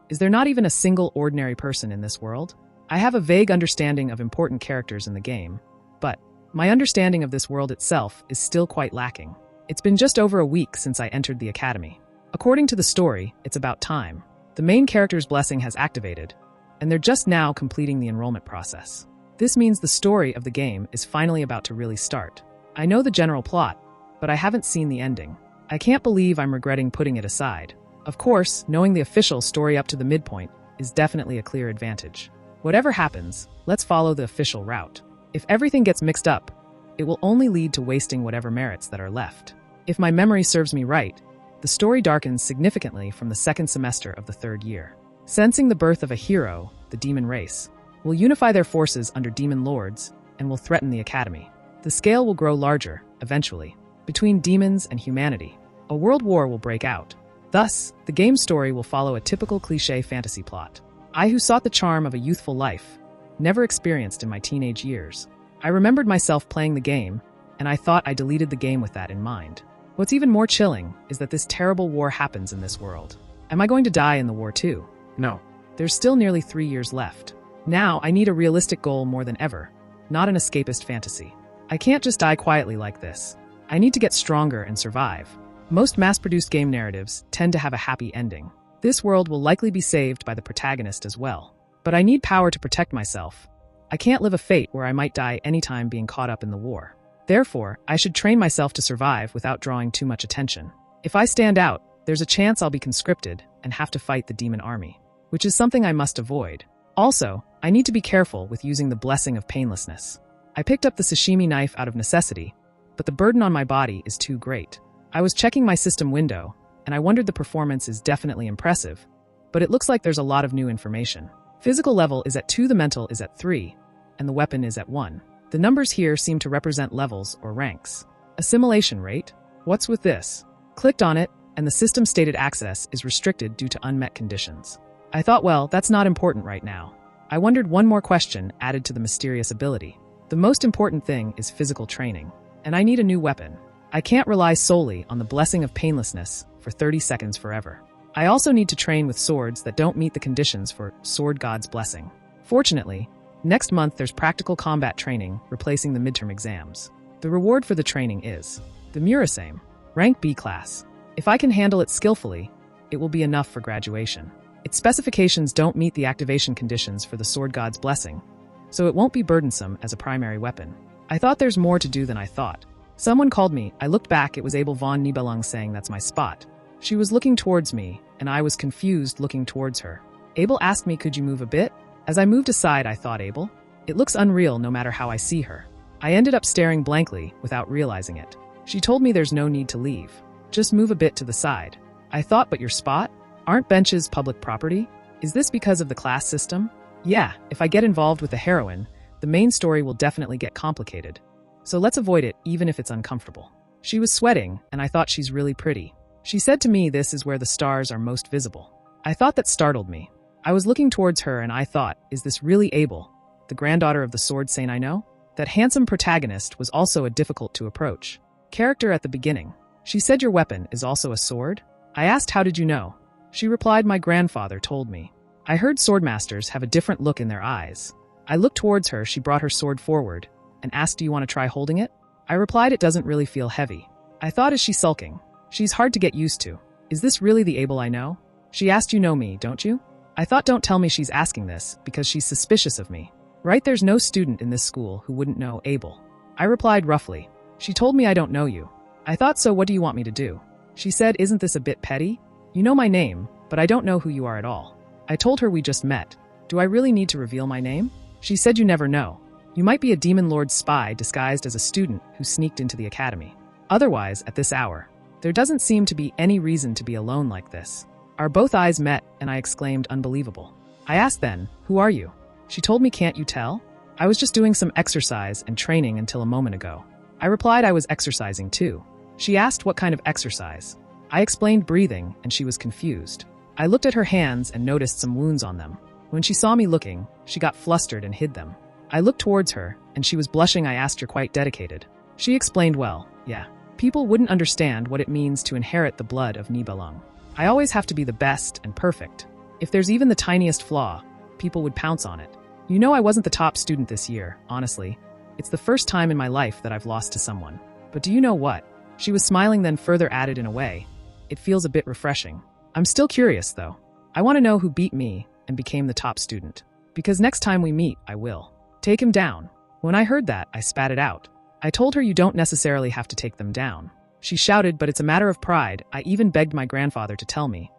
is there not even a single ordinary person in this world? I have a vague understanding of important characters in the game, but my understanding of this world itself is still quite lacking. It's been just over a week since I entered the academy. According to the story, it's about time. The main character's blessing has activated, and they're just now completing the enrollment process. This means the story of the game is finally about to really start. I know the general plot, but I haven't seen the ending. I can't believe I'm regretting putting it aside. Of course, knowing the official story up to the midpoint is definitely a clear advantage. Whatever happens, let's follow the official route. If everything gets mixed up, it will only lead to wasting whatever merits that are left. If my memory serves me right, the story darkens significantly from the second semester of the 3rd year. Sensing the birth of a hero, the demon race, will unify their forces under demon lords and will threaten the academy. The scale will grow larger, eventually, between demons and humanity. A world war will break out. Thus, the game's story will follow a typical cliché fantasy plot. I, who sought the charm of a youthful life, never experienced in my teenage years. I remembered myself playing the game, and I thought I deleted the game with that in mind. What's even more chilling is that this terrible war happens in this world. Am I going to die in the war too? No. There's still nearly 3 years left. Now I need a realistic goal more than ever, not an escapist fantasy. I can't just die quietly like this. I need to get stronger and survive. Most mass-produced game narratives tend to have a happy ending. This world will likely be saved by the protagonist as well. But I need power to protect myself. I can't live a fate where I might die anytime being caught up in the war. Therefore, I should train myself to survive without drawing too much attention. If I stand out, there's a chance I'll be conscripted and have to fight the demon army, which is something I must avoid. Also, I need to be careful with using the blessing of painlessness. I picked up the sashimi knife out of necessity, but the burden on my body is too great. I was checking my system window, and I wondered the performance is definitely impressive, but it looks like there's a lot of new information. Physical level is at 2, the mental is at 3, and the weapon is at 1. The numbers here seem to represent levels or ranks. Assimilation rate? What's with this? Clicked on it, and the system stated access is restricted due to unmet conditions. I thought, well, that's not important right now. I wondered one more question added to the mysterious ability. The most important thing is physical training, and I need a new weapon. I can't rely solely on the blessing of painlessness for 30 seconds forever. I also need to train with swords that don't meet the conditions for Sword God's Blessing. Fortunately, next month there's practical combat training replacing the midterm exams. The reward for the training is the Murasame, rank B class. If I can handle it skillfully, it will be enough for graduation. Its specifications don't meet the activation conditions for the Sword God's Blessing, so it won't be burdensome as a primary weapon. I thought there's more to do than I thought. Someone called me. I looked back. It was Abel von Nibelung saying that's my spot. She was looking towards me, and I was confused looking towards her. Abel asked me, could you move a bit? As I moved aside, I thought, Abel? It looks unreal no matter how I see her. I ended up staring blankly without realizing it. She told me there's no need to leave. Just move a bit to the side. I thought, but your spot? Aren't benches public property? Is this because of the class system? Yeah, if I get involved with the heroine, the main story will definitely get complicated. So let's avoid it, even if it's uncomfortable. She was sweating, and I thought she's really pretty. She said to me this is where the stars are most visible. I thought that startled me. I was looking towards her and I thought, is this really Abel, the granddaughter of the sword saint I know? That handsome protagonist was also a difficult to approach character at the beginning. She said your weapon is also a sword? I asked, how did you know? She replied, my grandfather told me. I heard swordmasters have a different look in their eyes. I looked towards her. She brought her sword forward and asked, do you want to try holding it? I replied, it doesn't really feel heavy. I thought, is she sulking? She's hard to get used to. Is this really the Abel I know? She asked, you know me, don't you? I thought, don't tell me she's asking this because she's suspicious of me. Right, there's no student in this school who wouldn't know Abel. I replied roughly. She told me I don't know you. I thought, so what do you want me to do? She said, isn't this a bit petty? You know my name, but I don't know who you are at all. I told her we just met. Do I really need to reveal my name? She said, you never know. You might be a demon lord's spy disguised as a student who sneaked into the academy. Otherwise, at this hour, there doesn't seem to be any reason to be alone like this. Our both eyes met, and I exclaimed, unbelievable. I asked then, who are you? She told me, can't you tell? I was just doing some exercise and training until a moment ago. I replied I was exercising too. She asked what kind of exercise. I explained breathing, and she was confused. I looked at her hands and noticed some wounds on them. When she saw me looking, she got flustered and hid them. I looked towards her, and she was blushing. I asked, you're quite dedicated. She explained, well, yeah. People wouldn't understand what it means to inherit the blood of Nibelung. I always have to be the best and perfect. If there's even the tiniest flaw, people would pounce on it. You know, I wasn't the top student this year, honestly. It's the first time in my life that I've lost to someone. But do you know what? She was smiling, then further added, in a way, it feels a bit refreshing. I'm still curious, though. I want to know who beat me and became the top student. Because next time we meet, I will take him down. When I heard that, I spat it out. I told her you don't necessarily have to take them down. She shouted, but it's a matter of pride. I even begged my grandfather to tell me.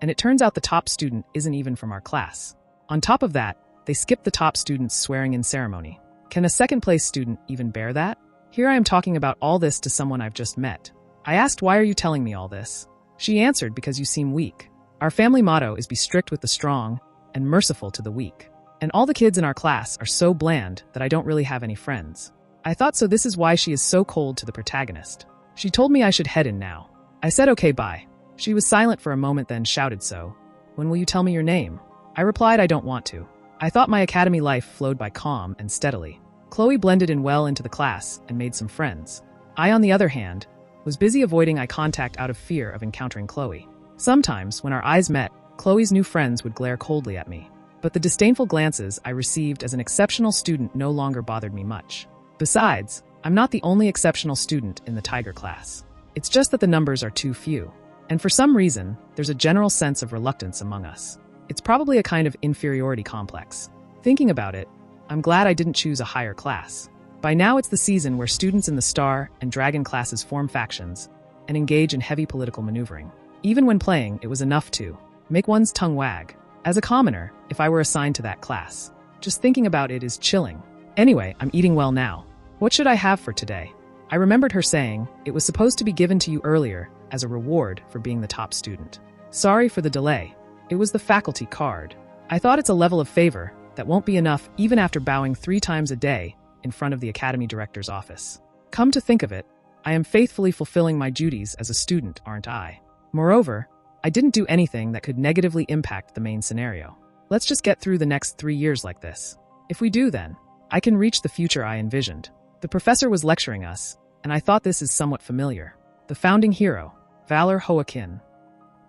And it turns out the top student isn't even from our class. On top of that, they skipped the top student's swearing-in ceremony. Can a second-place student even bear that? Here I am talking about all this to someone I've just met. I asked, why are you telling me all this? She answered, because you seem weak. Our family motto is be strict with the strong and merciful to the weak. And all the kids in our class are so bland that I don't really have any friends. I thought so this is why she is so cold to the protagonist. She told me I should head in now. I said okay, bye. She was silent for a moment then shouted, so, when will you tell me your name? I replied I don't want to. I thought my academy life flowed by calm and steadily. Chloe blended in well into the class and made some friends. I, on the other hand, was busy avoiding eye contact out of fear of encountering Chloe. Sometimes, when our eyes met, Chloe's new friends would glare coldly at me. But the disdainful glances I received as an exceptional student no longer bothered me much. Besides, I'm not the only exceptional student in the Tiger class. It's just that the numbers are too few. And for some reason, there's a general sense of reluctance among us. It's probably a kind of inferiority complex. Thinking about it, I'm glad I didn't choose a higher class. By now it's the season where students in the Star and Dragon classes form factions and engage in heavy political maneuvering. Even when playing, it was enough to make one's tongue wag. As a commoner, if I were assigned to that class, just thinking about it is chilling. Anyway, I'm eating well now. What should I have for today? I remembered her saying it was supposed to be given to you earlier as a reward for being the top student. Sorry for the delay. It was the faculty card. I thought it's a level of favor that won't be enough even after bowing 3 times a day in front of the academy director's office. Come to think of it, I am faithfully fulfilling my duties as a student, aren't I? Moreover, I didn't do anything that could negatively impact the main scenario. Let's just get through the next 3 years like this. If we do, then I can reach the future I envisioned. The professor was lecturing us, and I thought this is somewhat familiar. The founding hero, Valor Hoakin.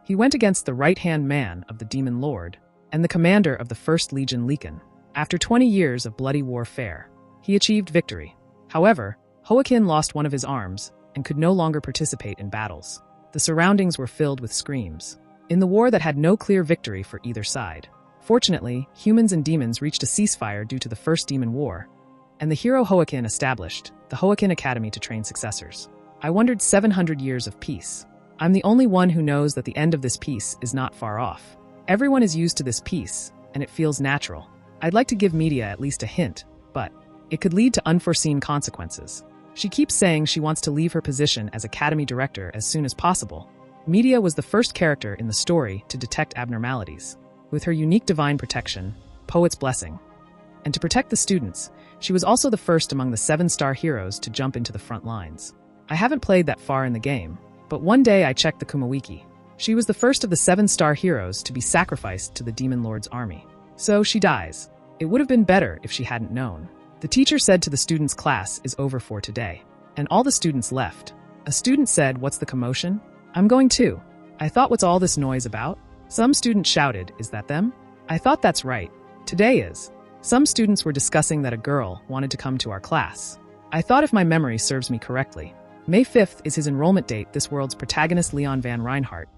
He went against the right-hand man of the Demon Lord and the commander of the First Legion Lekin. After 20 years of bloody warfare, he achieved victory. However, Hoakin lost one of his arms and could no longer participate in battles. The surroundings were filled with screams. In the war that had no clear victory for either side. Fortunately, humans and demons reached a ceasefire due to the First Demon War, and the hero Hoakin established the Hoakin Academy to train successors. I wondered 700 years of peace. I'm the only one who knows that the end of this peace is not far off. Everyone is used to this peace, and it feels natural. I'd like to give media at least a hint, but it could lead to unforeseen consequences. She keeps saying she wants to leave her position as academy director as soon as possible. Media was the first character in the story to detect abnormalities. With her unique divine protection, Poet's Blessing, and to protect the students, she was also the first among the 7-star heroes to jump into the front lines. I haven't played that far in the game, but one day I checked the Kumawiki. She was the first of the 7-star heroes to be sacrificed to the Demon Lord's army. So she dies. It would have been better if she hadn't known. The teacher said to the students' class is over for today, and all the students left. A student said, "What's the commotion?" "I'm going too." I thought, "What's all this noise about?" Some student shouted, "Is that them?" I thought, "That's right. Today is." Some students were discussing that a girl wanted to come to our class. I thought, if my memory serves me correctly, May 5th is his enrollment date, this world's protagonist Leon van Reinhardt,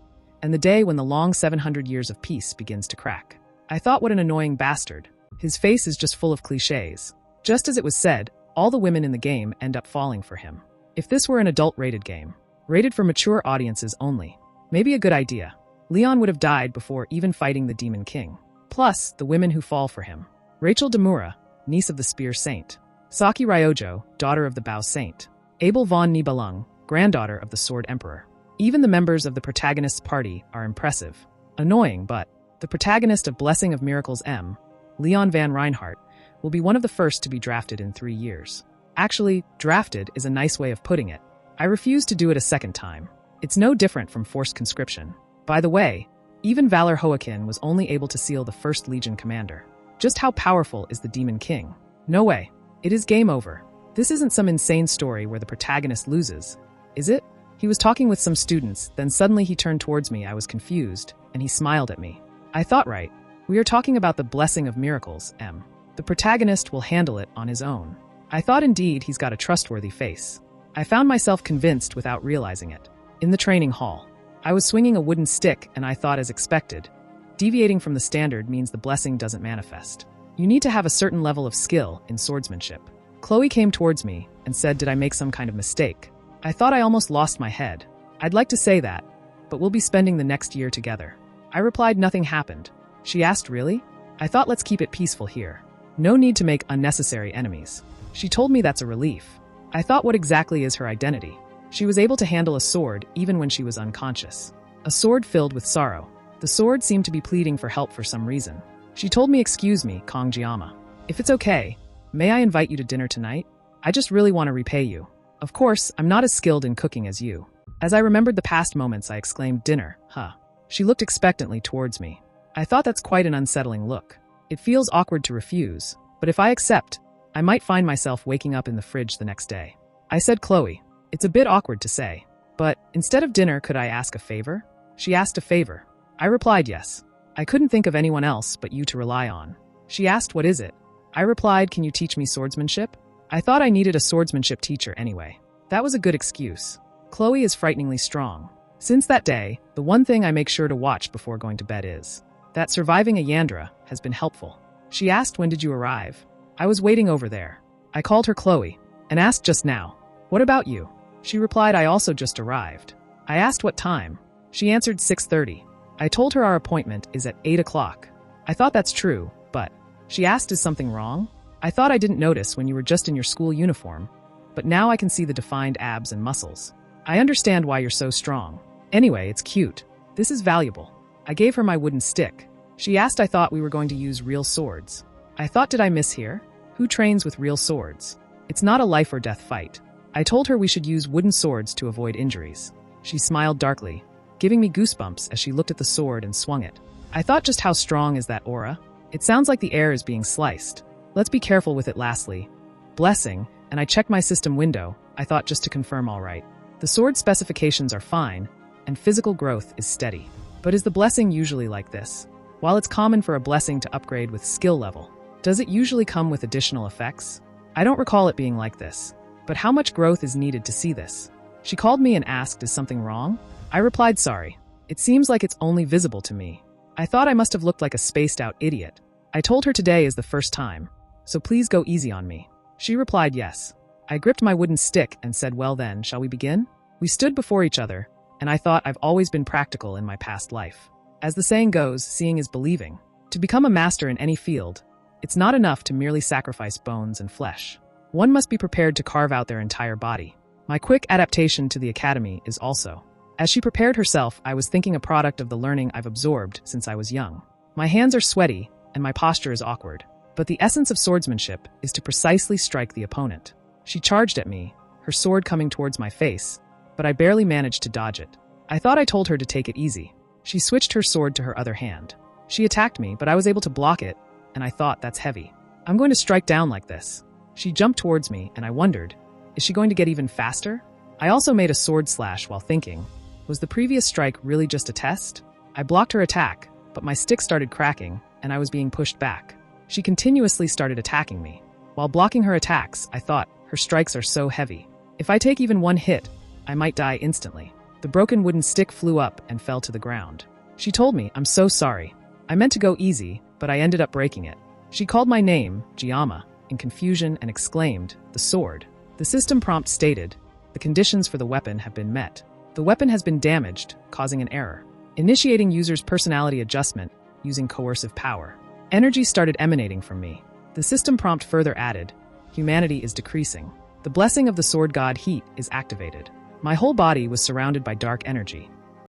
and the day when the long 700 years of peace begins to crack. I thought, what an annoying bastard. His face is just full of cliches. Just as it was said, all the women in the game end up falling for him. If this were an adult-rated game, rated for mature audiences only, maybe a good idea. Leon would have died before even fighting the Demon King. Plus, the women who fall for him. Rachel Demura, niece of the Spear Saint. Saki Ryojo, daughter of the Bow Saint. Abel von Nibelung, granddaughter of the Sword Emperor. Even the members of the protagonist's party are impressive. Annoying, but the protagonist of Blessing of Miracles M, Leon van Reinhardt, will be one of the first to be drafted in 3 years. Actually, drafted is a nice way of putting it. I refuse to do it a second time. It's no different from forced conscription. By the way, even Valor Hoakin was only able to seal the First Legion commander. Just how powerful is the Demon King? No way. It is game over. This isn't some insane story where the protagonist loses, is it? He was talking with some students, then suddenly he turned towards me. I was confused, and he smiled at me. I thought, right. We are talking about the Blessing of Miracles, M. The protagonist will handle it on his own. I thought indeed he's got a trustworthy face. I found myself convinced without realizing it. In the training hall, I was swinging a wooden stick and I thought, as expected, deviating from the standard means the blessing doesn't manifest. You need to have a certain level of skill in swordsmanship. Chloe came towards me and said, did I make some kind of mistake? I thought I almost lost my head. I'd like to say that, but we'll be spending the next year together. I replied nothing happened. She asked, really? I thought, let's keep it peaceful here. No need to make unnecessary enemies. She told me that's a relief. I thought, what exactly is her identity? She was able to handle a sword even when she was unconscious. A sword filled with sorrow. The sword seemed to be pleading for help for some reason. She told me, "Excuse me, Kongjiyama. If it's okay, may I invite you to dinner tonight? I just really want to repay you. Of course, I'm not as skilled in cooking as you." As I remembered the past moments, I exclaimed, "Dinner, huh?" She looked expectantly towards me. I thought that's quite an unsettling look. It feels awkward to refuse, but if I accept, I might find myself waking up in the fridge the next day. I said, "Chloe, it's a bit awkward to say, but instead of dinner, could I ask a favor?" She asked a favor. I replied yes. I couldn't think of anyone else but you to rely on. She asked, "What is it?" I replied, "Can you teach me swordsmanship?" I thought I needed a swordsmanship teacher anyway. That was a good excuse. Chloe is frighteningly strong. Since that day, the one thing I make sure to watch before going to bed is that surviving a Yandra has been helpful. She asked, "When did you arrive?" I was waiting over there. I called her Chloe and asked, "Just now. What about you?" She replied, "I also just arrived." I asked what time. She answered 6:30. I told her our appointment is at 8 o'clock. I thought that's true, but she asked, "Is something wrong?" I thought I didn't notice when you were just in your school uniform, but now I can see the defined abs and muscles. I understand why you're so strong. Anyway, it's cute. This is valuable. I gave her my wooden stick. She asked, I thought we were going to use real swords. I thought, did I mishear? Who trains with real swords? It's not a life or death fight. I told her we should use wooden swords to avoid injuries. She smiled darkly, giving me goosebumps as she looked at the sword and swung it. I thought, just how strong is that aura? It sounds like the air is being sliced. Let's be careful with it. Lastly, blessing, and I checked my system window. I thought, just to confirm, all right. The sword specifications are fine, and physical growth is steady. But is the blessing usually like this? While it's common for a blessing to upgrade with skill level, does it usually come with additional effects? I don't recall it being like this. But how much growth is needed to see this? She called me and asked, is something wrong? I replied, sorry. It seems like it's only visible to me. I thought I must have looked like a spaced-out idiot. I told her today is the first time, so please go easy on me. She replied yes. I gripped my wooden stick and said, well then, shall we begin? We stood before each other, and I thought I've always been practical in my past life. As the saying goes, seeing is believing. To become a master in any field, it's not enough to merely sacrifice bones and flesh. One must be prepared to carve out their entire body. My quick adaptation to the academy is also. As she prepared herself, I was thinking a product of the learning I've absorbed since I was young. My hands are sweaty, and my posture is awkward. But the essence of swordsmanship is to precisely strike the opponent. She charged at me, her sword coming towards my face, but I barely managed to dodge it. I thought I told her to take it easy. She switched her sword to her other hand. She attacked me, but I was able to block it, and I thought, that's heavy. I'm going to strike down like this. She jumped towards me, and I wondered, is she going to get even faster? I also made a sword slash while thinking, was the previous strike really just a test? I blocked her attack, but my stick started cracking, and I was being pushed back. She continuously started attacking me. While blocking her attacks, I thought, her strikes are so heavy. If I take even one hit, I might die instantly. The broken wooden stick flew up and fell to the ground. She told me, I'm so sorry. I meant to go easy, but I ended up breaking it. She called my name, Jiyama, in confusion and exclaimed, the sword. The system prompt stated, the conditions for the weapon have been met. The weapon has been damaged, causing an error. Initiating user's personality adjustment using coercive power. Energy started emanating from me. The system prompt further added, humanity is decreasing. The blessing of the sword god heat is activated. My whole body was surrounded by dark energy.